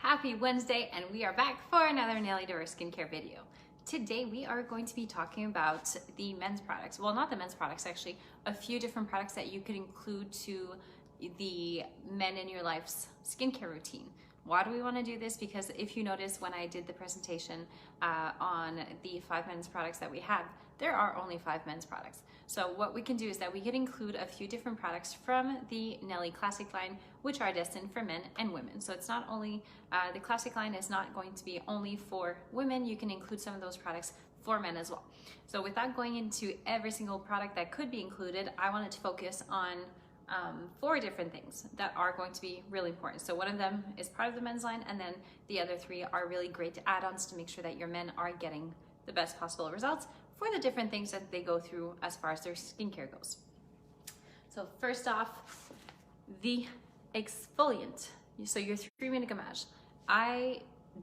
Happy Wednesday, and we are back for another Nelly De Vuyst skincare video. Today we are going to be talking about the men's products. Well, not the men's products, actually. A few different products that you could include to the men in your life's skincare routine. Why do we want to do this? Because if you notice when I did the presentation on the 5 men's products that we have, there are only 5 men's products. So what we can do is that we can include a few different products from the Nelly Classic line, which are destined for men and women. So it's not only, the Classic line is not going to be only for women. You can include some of those products for men as well. So without going into every single product that could be included, I wanted to focus on 4 different things that are going to be really important. So one of them is part of the men's line, and then the other 3 are really great add-ons to make sure that your men are getting the best possible results for the different things that they go through as far as their skincare goes. So first off, the exfoliant. So your 3-minute gommage. I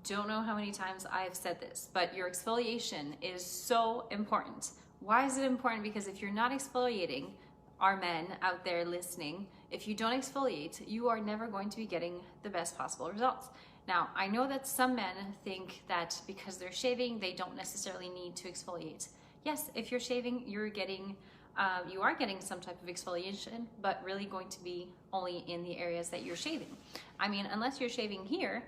don't know how many times I've said this, but your exfoliation is so important. Why is it important? Because if you're not exfoliating, our men out there listening, if you don't exfoliate, you are never going to be getting the best possible results. Now, I know that some men think that because they're shaving, they don't necessarily need to exfoliate. Yes, if you're shaving, you are getting some type of exfoliation, but really going to be only in the areas that you're shaving. I mean, unless you're shaving here,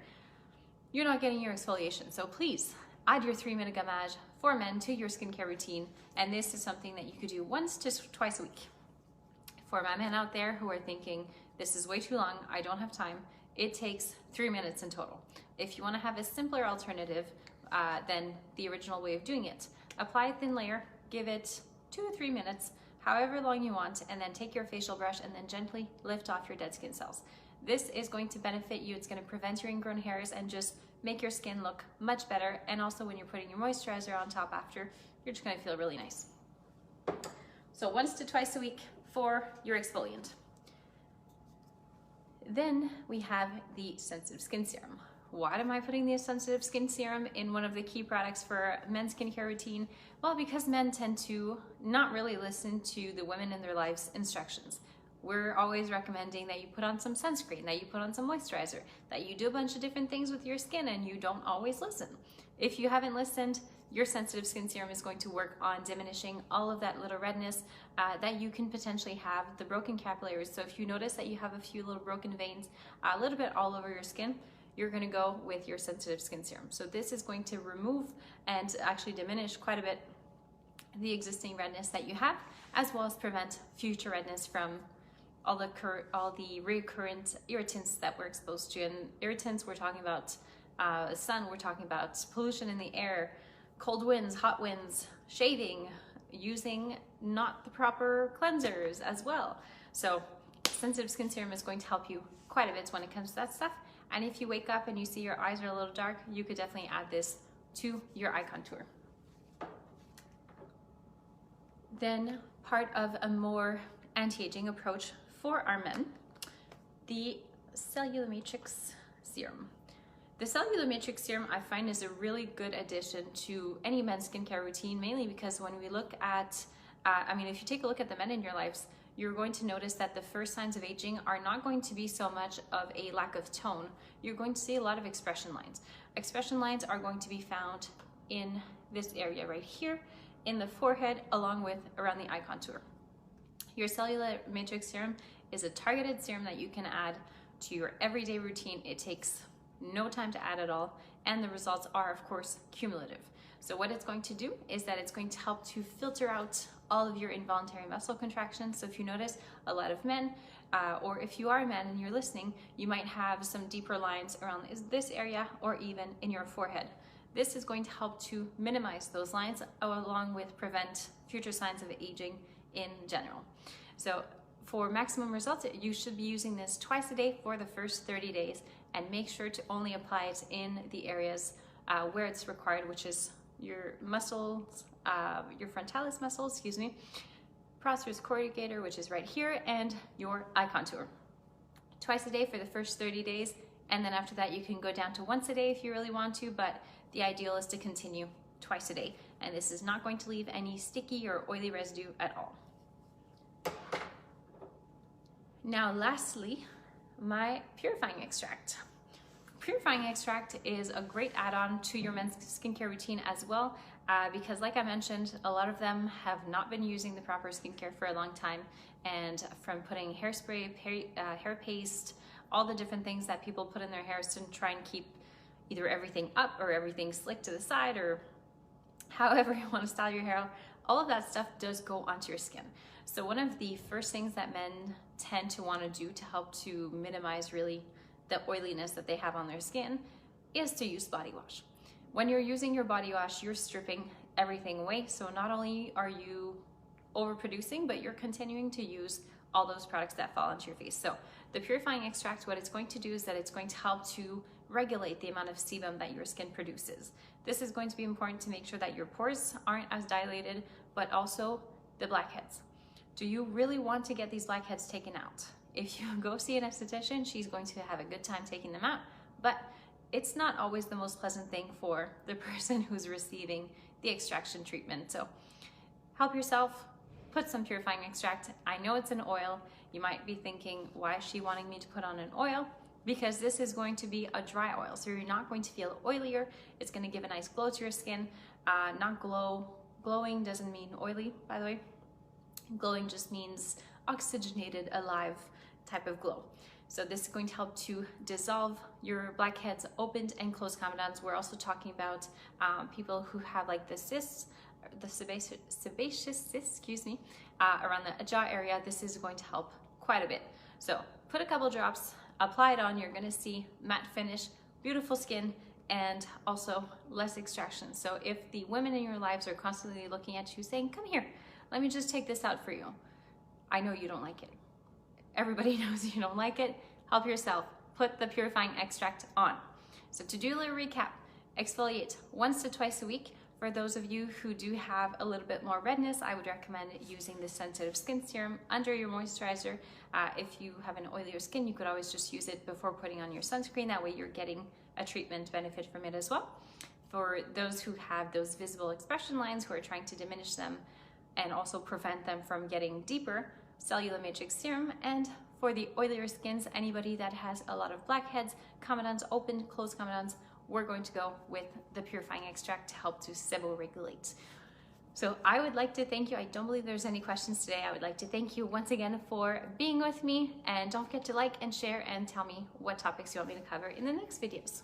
you're not getting your exfoliation. So please add your 3-minute gommage for men to your skincare routine. And this is something that you could do once to twice a week. For my men out there who are thinking, this is way too long, I don't have time, it takes 3 minutes in total. If you want to have a simpler alternative than the original way of doing it, apply a thin layer, give it 2 to 3 minutes, however long you want, and then take your facial brush and then gently lift off your dead skin cells. This is going to benefit you. It's going to prevent your ingrown hairs and just make your skin look much better. And also when you're putting your moisturizer on top after, you're just going to feel really nice. So once to twice a week for your exfoliant. Then we have the sensitive skin serum. Why am I putting the sensitive skin serum in one of the key products for men's skincare routine? Well, because men tend to not really listen to the women in their lives' instructions. We're always recommending that you put on some sunscreen, that you put on some moisturizer, that you do a bunch of different things with your skin, and you don't always listen. If you haven't listened, your sensitive skin serum is going to work on diminishing all of that little redness that you can potentially have, the broken capillaries. So if you notice that you have a few little broken veins, a little bit all over your skin, you're going to go with your sensitive skin serum. So this is going to remove and actually diminish quite a bit the existing redness that you have, as well as prevent future redness from all the recurrent irritants that we're exposed to. And irritants, we're talking about sun, we're talking about pollution in the air, cold winds, hot winds, shaving, using not the proper cleansers as well. So sensitive skin serum is going to help you quite a bit when it comes to that stuff. And if you wake up and you see your eyes are a little dark, you could definitely add this to your eye contour. Then part of a more anti-aging approach for our men, the Cellular Matrix Serum. The Cellular Matrix Serum I find is a really good addition to any men's skincare routine, mainly because when we look at, if you take a look at the men in your lives, you're going to notice that the first signs of aging are not going to be so much of a lack of tone. You're going to see a lot of expression lines. Expression lines are going to be found in this area right here, in the forehead, along with around the eye contour. Your Cellular Matrix Serum is a targeted serum that you can add to your everyday routine. It takes no time to add at all, and the results are, of course, cumulative. So what it's going to do is that it's going to help to filter out all of your involuntary muscle contractions. So if you notice a lot of men, or if you are a man and you're listening, you might have some deeper lines around this area or even in your forehead. This is going to help to minimize those lines along with prevent future signs of aging in general. So for maximum results, you should be using this twice a day for the first 30 days, and make sure to only apply it in the areas where it's required, which is your muscles, your frontalis muscles, procerus corrugator, which is right here, and your eye contour. Twice a day for the first 30 days, and then after that you can go down to once a day if you really want to, but the ideal is to continue twice a day, and this is not going to leave any sticky or oily residue at all. Now lastly, my Purifying Extract. Purifying Extract is a great add-on to your men's skincare routine as well, because like I mentioned, a lot of them have not been using the proper skincare for a long time, and from putting hairspray, hair paste, all the different things that people put in their hairs to try and keep either everything up or everything slick to the side, or however you want to style your hair, all of that stuff does go onto your skin. So one of the first things that men tend to want to do to help to minimize really the oiliness that they have on their skin is to use body wash. When you're using your body wash, you're stripping everything away. So not only are you overproducing, but you're continuing to use all those products that fall onto your face. So the Purifying Extract, what it's going to do is that it's going to help to regulate the amount of sebum that your skin produces. This is going to be important to make sure that your pores aren't as dilated, but also the blackheads. Do you really want to get these blackheads taken out? If you go see an esthetician, she's going to have a good time taking them out, but it's not always the most pleasant thing for the person who's receiving the extraction treatment. So help yourself, put some Purifying Extract. I know it's an oil. You might be thinking, why is she wanting me to put on an oil? Because this is going to be a dry oil, so you're not going to feel oilier. It's going to give a nice glow to your skin. Not glowing doesn't mean oily, by the way. Glowing just means oxygenated, alive type of glow. So this is going to help to dissolve your blackheads, opened and closed comedones. We're also talking about people who have like the cysts, the sebaceous cysts, around the jaw area. This is going to help quite a bit. So put a couple drops, apply it on, you're gonna see matte finish, beautiful skin, and also less extraction. So if the women in your lives are constantly looking at you saying, come here, let me just take this out for you, I know you don't like it. Everybody knows you don't like it. Help yourself. Put the Purifying Extract on. So to do a little recap, exfoliate once to twice a week. For those of you who do have a little bit more redness, I would recommend using the sensitive skin serum under your moisturizer. If you have an oilier skin, you could always just use it before putting on your sunscreen. That way you're getting a treatment benefit from it as well. For those who have those visible expression lines, who are trying to diminish them and also prevent them from getting deeper, Cellular Matrix Serum. And for the oilier skins, anybody that has a lot of blackheads, comedones, open, closed comedones, we're going to go with the Purifying Extract to help to sebo-regulate. So I would like to thank you. I don't believe there's any questions today. I would like to thank you once again for being with me, and don't forget to like and share and tell me what topics you want me to cover in the next videos.